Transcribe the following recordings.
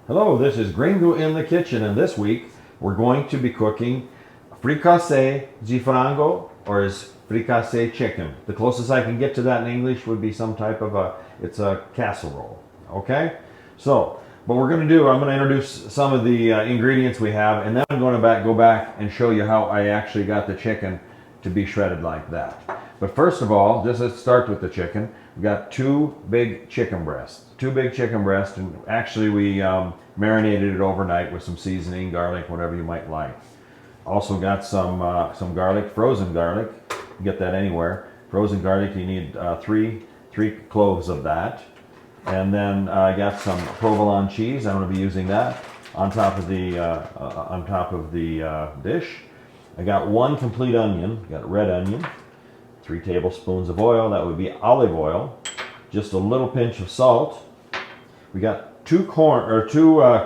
Hello, this is Gringo in the kitchen, and this week we're going to be cooking Fricasse de Frango, or is fricasse chicken. The closest I can get to that in English would be some type of it's a casserole. Okay? So, what we're going to do, I'm going to introduce some of the ingredients we have, and then I'm going to go back and show you how I actually got the chicken to be shredded like that. But first of all, just let's start with the chicken. We've got two big chicken breasts. And actually we marinated it overnight with some seasoning, garlic, whatever you might like. Also got some garlic, frozen garlic. You get that anywhere. Frozen garlic, you need three cloves of that. And then I got some provolone cheese. I'm going to be using that on top of the dish. I got one complete onion. Got red onion. 3 tablespoons of oil. That would be olive oil. Just a little pinch of salt. We got two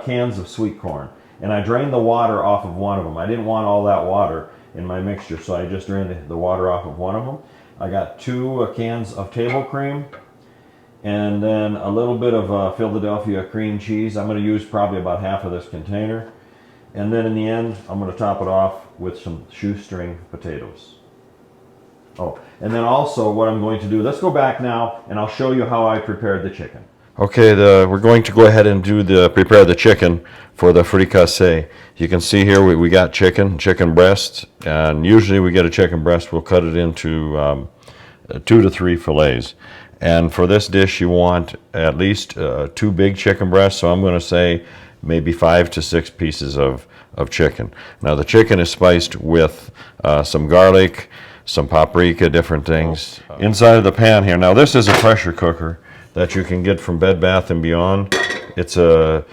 cans of sweet corn, and I drained the water off of one of them. I didn't want all that water in my mixture, so I just drained the water off of one of them. I got 2 cans of table cream, and then a little bit of Philadelphia cream cheese. I'm going to use probably about half of this container. And then in the end, I'm going to top it off with some shoestring potatoes. Oh, and then also what I'm going to do, let's go back now and I'll show you how I prepared the chicken. Okay, we're going to go ahead and prepare the chicken for the fricasse. You can see here we got chicken breast, and usually we get a chicken breast, we'll cut it into 2 to 3 fillets. And for this dish you want at least 2 big chicken breasts, so I'm going to say maybe 5 to 6 pieces of chicken. Now the chicken is spiced with some garlic, some paprika, different things. Inside of the pan here, now this is a pressure cooker that you can get from Bed Bath & Beyond. It's I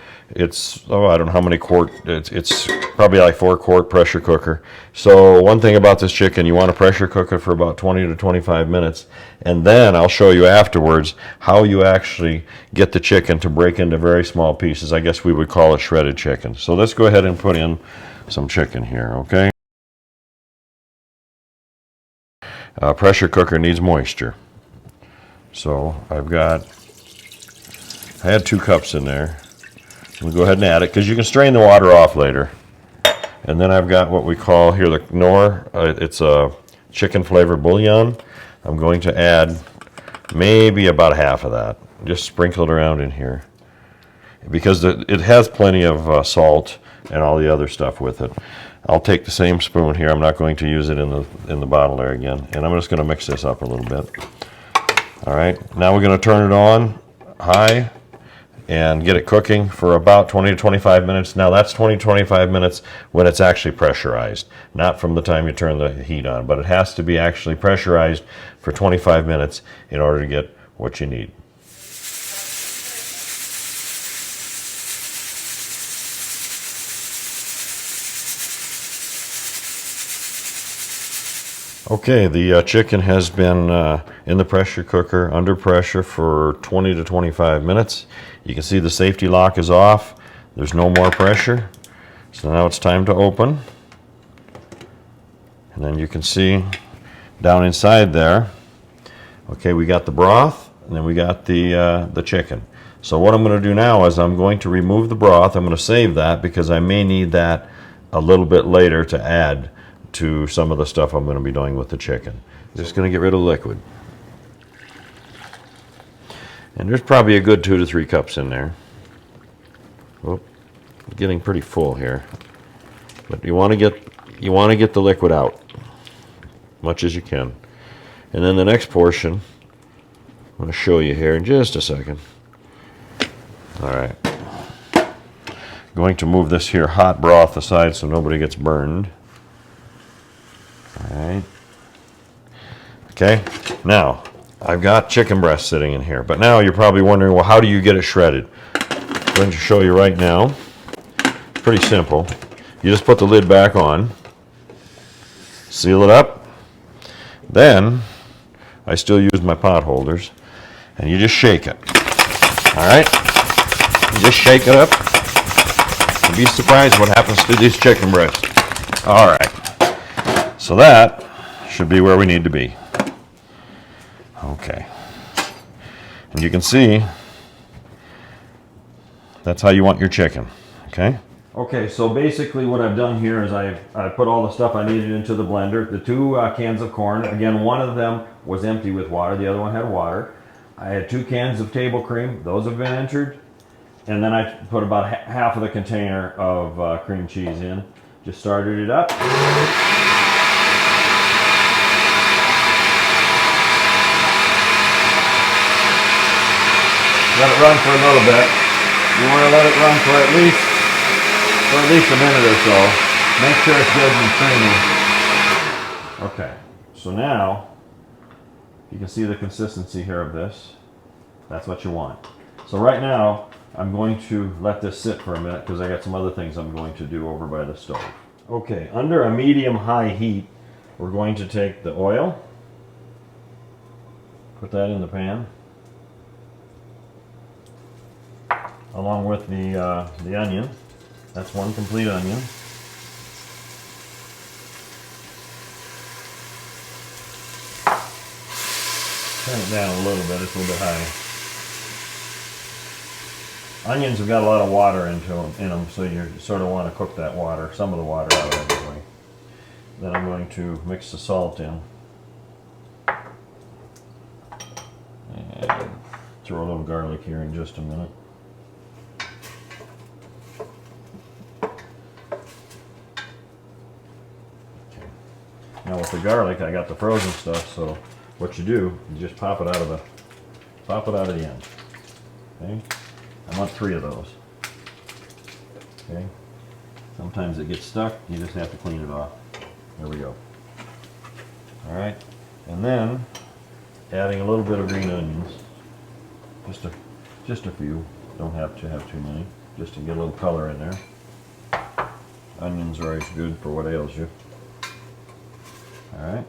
don't know how many quart, it's probably like 4-quart pressure cooker. So one thing about this chicken, you want to pressure cook it for about 20 to 25 minutes, and then I'll show you afterwards how you actually get the chicken to break into very small pieces. I guess we would call it shredded chicken. So let's go ahead and put in some chicken here, okay? Pressure cooker needs moisture. So I had 2 cups in there. We'll go ahead and add it because you can strain the water off later. And then I've got what we call here the Knorr. It's a chicken flavored bouillon. I'm going to add maybe about half of that. Just sprinkle it around in here because it has plenty of salt and all the other stuff with it. I'll take the same spoon here. I'm not going to use it in the bottle there again. And I'm just going to mix this up a little bit. All right, now we're going to turn it on high and get it cooking for about 20 to 25 minutes. Now that's 20 to 25 minutes when it's actually pressurized, not from the time you turn the heat on, but it has to be actually pressurized for 25 minutes in order to get what you need. Okay, the chicken has been in the pressure cooker under pressure for 20 to 25 minutes. You can see the safety lock is off. There's no more pressure. So now it's time to open. And then you can see down inside there, okay, we got the broth, and then we got the chicken. So what I'm going to do now is I'm going to remove the broth. I'm going to save that because I may need that a little bit later to add to some of the stuff I'm going to be doing with the chicken. Just going to get rid of the liquid. And there's probably a good 2 to 3 cups in there. Oh, getting pretty full here. But you want to get the liquid out much as you can. And then the next portion I'm going to show you here in just a second. All right. Going to move this here hot broth aside so nobody gets burned. All right. Okay, now I've got chicken breast sitting in here, but now you're probably wondering, well, how do you get it shredded? I'm going to show you right now. It's pretty simple. You just put the lid back on, seal it up. Then I still use my pot holders, and you just shake it. All right, you just shake it up. You'd be surprised what happens to these chicken breasts. All right. So that should be where we need to be. Okay. And you can see That's how you want your chicken, okay? Okay, so basically what I've done here is I put all the stuff I needed into the blender. The two cans of corn, again, one of them was empty with water, the other one had water. I had 2 cans of table cream, those have been entered. And then I put about half of the container of cream cheese in. Just started it up. Let it run for a little bit. You want to let it run for at least a minute or so. Make sure it's good and creamy. Okay, so now you can see the consistency here of this. That's what you want. So right now I'm going to let this sit for a minute because I got some other things I'm going to do over by the stove. Okay, under a medium-high heat, we're going to take the oil, put that in the pan, along with the onion. That's 1 complete onion. Turn it down a little bit, it's a little bit high. Onions have got a lot of water in them, so you sort of want to cook that water, some of the water out anyway. Then I'm going to mix the salt in. And throw a little garlic here in just a minute. Okay. Now with the garlic, I got the frozen stuff, so what you do, you just pop it out of the end. Okay? I want 3 of those. Okay? Sometimes it gets stuck, you just have to clean it off. There we go. Alright, and then adding a little bit of green onions. Just a few. Don't have to have too many. Just to get a little color in there. Onions are always good for what ails you. Alright,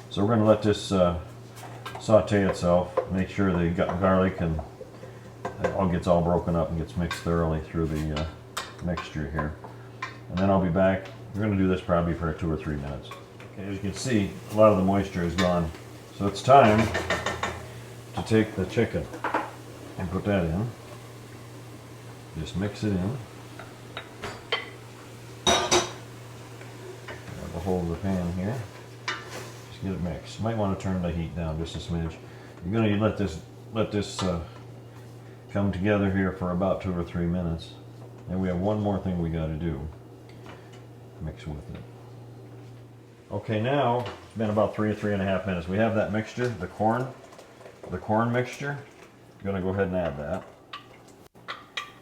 so we're going to let this saute itself. Make sure the garlic and it all gets broken up and gets mixed thoroughly through the mixture here. And then I'll be back. We're going to do this probably for 2 or 3 minutes. Okay, as you can see, a lot of the moisture is gone. So it's time to take the chicken and put that in. Just mix it in. Grab a hold of the pan here. Just get it mixed. You might want to turn the heat down just a smidge. You're going to let this come together here for about 2 or 3 minutes. And we have one more thing we got to do. Mix with it. Okay, now it's been about 3 or 3.5 minutes. We have that mixture, the corn mixture. I'm going to go ahead and add that.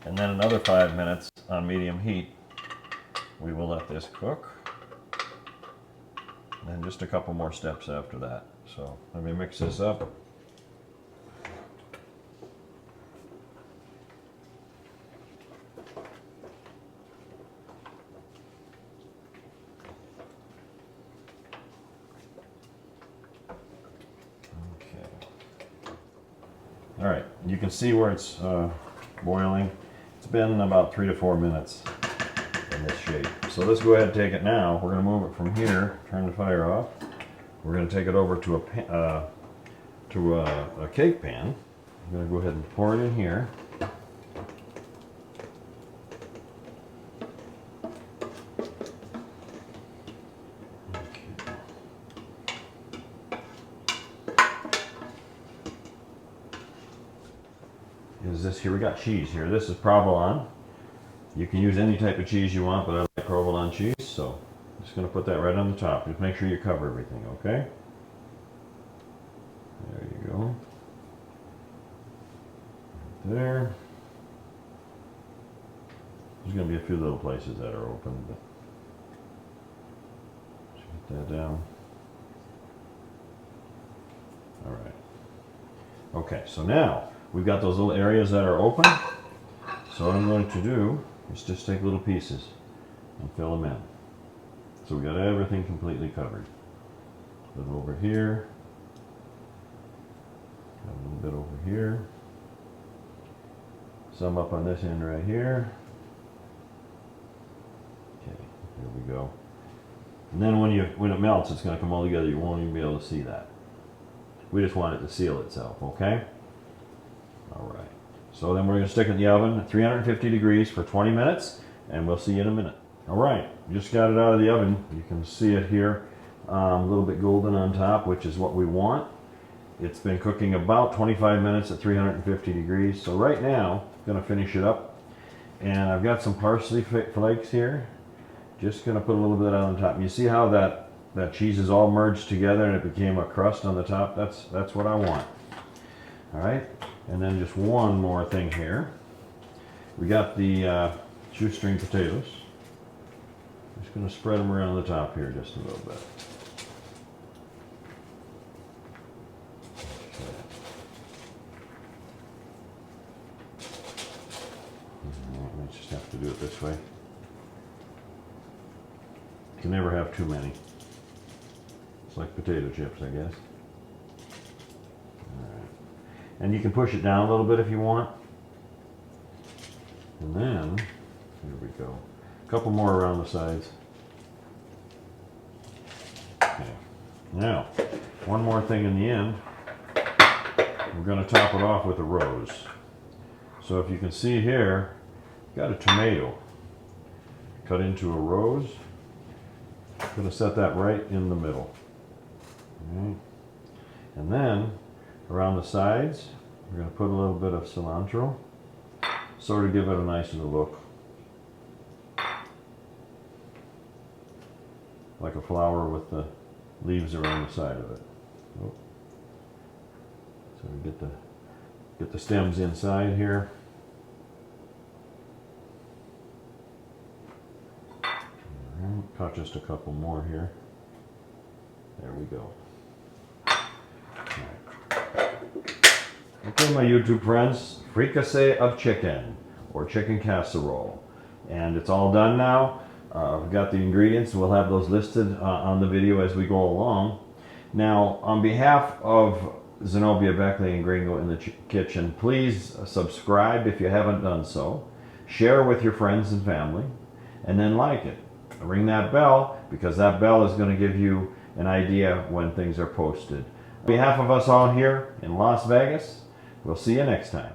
And then another 5 minutes on medium heat. We will let this cook. And then just a couple more steps after that. So let me mix this up. Alright, you can see where it's boiling. It's been about 3 to 4 minutes in this shape. So let's go ahead and take it now. We're going to move it from here, turn the fire off. We're going to take it over to a cake pan. I'm going to go ahead and pour it in here. Is this here? We got cheese here. This is provolone. You can use any type of cheese you want, but I like provolone cheese, so I'm just going to put that right on the top. Just make sure you cover everything, okay? There you go. Right there. There's going to be a few little places that are open, but just get that down. All right. Okay, so now we've got those little areas that are open. So what I'm going to do is just take little pieces and fill them in. So we got everything completely covered. A little over here. Got a little bit over here. Some up on this end right here. Okay, here we go. And then when it melts, it's going to come all together. You won't even be able to see that. We just want it to seal itself, okay? All right. So then we're going to stick it in the oven at 350 degrees for 20 minutes, and we'll see you in a minute. All right, just got it out of the oven. You can see it here, a little bit golden on top, which is what we want. It's been cooking about 25 minutes at 350 degrees. So right now, I'm going to finish it up. And I've got some parsley flakes here. Just going to put a little bit on the top. You see how that cheese is all merged together and it became a crust on the top? That's what I want. All right, and then just one more thing here. We got the shoestring potatoes. Just going to spread them around the top here just a little bit. I just have to do it this way. You can never have too many. It's like potato chips, I guess. All right. And you can push it down a little bit if you want. And then, here we go. A couple more around the sides. Okay. Now, one more thing in the end. We're going to top it off with a rose. So if you can see here, got a tomato cut into a rose. I'm going to set that right in the middle. Okay. And then around the sides, we're going to put a little bit of cilantro, sort of give it a nice little look. Like a flower with the leaves around the side of it. Oh. So we get the stems inside here. Cut just a couple more here. There we go. Right. Okay, my YouTube friends, fricasse of chicken, or chicken casserole. And it's all done now. We've got the ingredients. We'll have those listed on the video as we go along. Now, on behalf of Zenobia Beckley and Gringo in the kitchen, please subscribe if you haven't done so. Share with your friends and family, and then like it. Ring that bell, because that bell is going to give you an idea when things are posted. On behalf of us all here in Las Vegas, we'll see you next time.